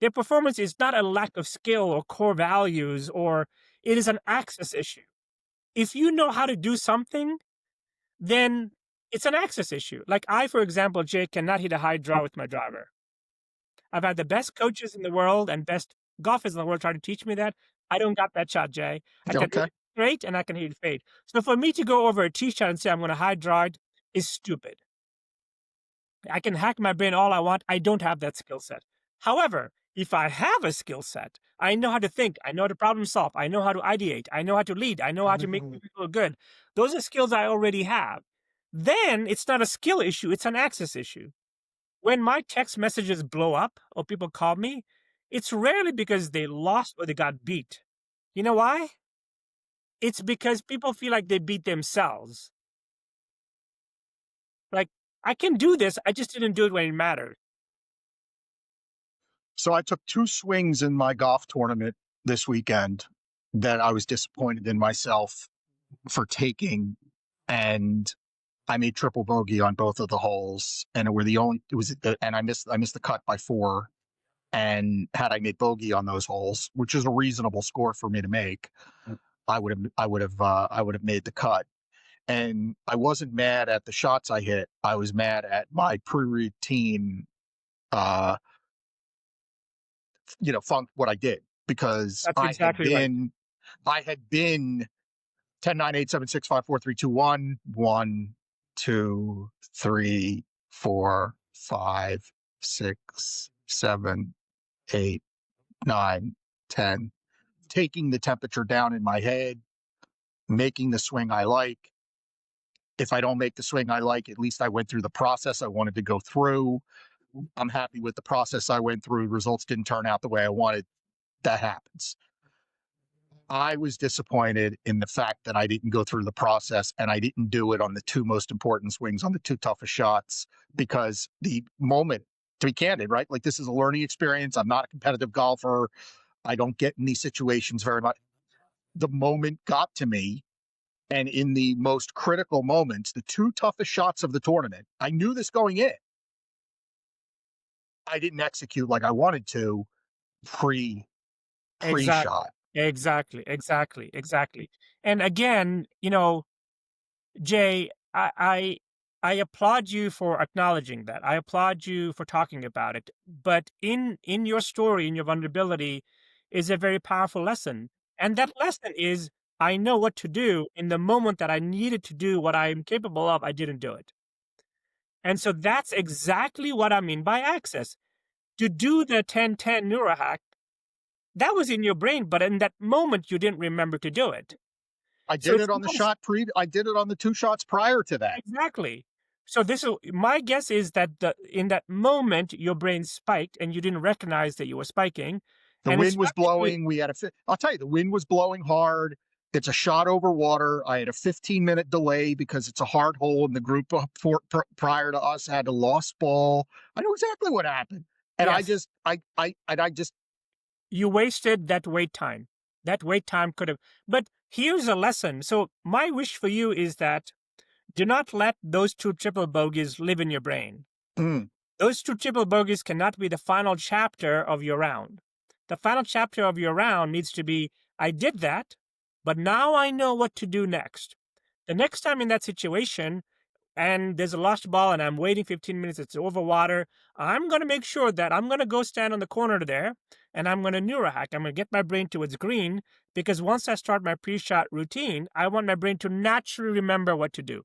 Their performance is not a lack of skill or core values, or it is an access issue. If you know how to do something, then it's an access issue. Like I, for example, Jay, cannot hit a high draw with my driver. I've had the best coaches in the world and best golfers in the world try to teach me that. I don't got that shot, Jay. I can hit Okay. it straight and I can hit it fade. So for me to go over a tee shot and say I'm going to high draw it is stupid. I can hack my brain all I want. I don't have that skill set. However, if I have a skill set, I know how to think, I know how to problem solve, I know how to ideate, I know how to lead, I know how to make Mm. people good. Those are skills I already have. Then it's not a skill issue, it's an access issue. When my text messages blow up or people call me, it's rarely because they lost or they got beat. You know why? It's because people feel like they beat themselves. Like, I can do this, I just didn't do it when it mattered. So I took 2 swings in my golf tournament this weekend that I was disappointed in myself for taking, and I made triple bogey on both of the holes, and I missed the cut by 4. And had I made bogey on those holes, which is a reasonable score for me to make, I would have made the cut. And I wasn't mad at the shots I hit. I was mad at my pre-routine, uh, funk what I did, because That's exactly right. I had been 10, 9, 8, 7, 6, 5, 4, 3, 2, 1, 1, 2, 3, 4, 5, 6, 7, 8, 9, 10, taking the temperature down in my head, making the swing I like. If I don't make the swing I like, at least I went through the process I wanted to go through. I'm happy with the process I went through. Results didn't turn out the way I wanted. That happens. I was disappointed in the fact that I didn't go through the process, and I didn't do it on the 2 most important swings, on the 2 toughest shots, because the moment, to be candid, right? Like, this is a learning experience. I'm not a competitive golfer. I don't get in these situations very much. The moment got to me, and in the most critical moments, the 2 toughest shots of the tournament, I knew this going in. I didn't execute like I wanted to Exactly. pre-shot. Exactly. And again, Jay, I applaud you for acknowledging that. I applaud you for talking about it. But in your story, in your vulnerability, is a very powerful lesson. And that lesson is I know what to do in the moment that I needed to do what I'm capable of, I didn't do it. And so that's exactly what I mean by access. To do the 10-10 neurohack, that was in your brain, but in that moment you didn't remember to do it. I So did it's it on the not I did it on the 2 shots prior to that. exactly. So this is my guess is that in that moment your brain spiked and you didn't recognize that you were spiking, The and it's wind was not that you. blowing. I'll tell you, the wind was blowing hard. It's a shot over water. I had a 15-minute delay because it's a hard hole, and the group prior to us had a lost ball. I know exactly what happened. And Yes, I just, you wasted that wait time. That wait time could have. But here's a lesson. So my wish for you is that do not let those 2 triple bogeys live in your brain. mm, Those 2 triple bogeys cannot be the final chapter of your round. The final chapter of your round needs to be, I did that, but now I know what to do next. The next time in that situation, and there's a lost ball and I'm waiting 15 minutes, it's over water, I'm going to make sure that I'm going to go stand on the corner there and I'm going to neurohack. I'm going to get my brain towards green because once I start my pre-shot routine, I want my brain to naturally remember what to do.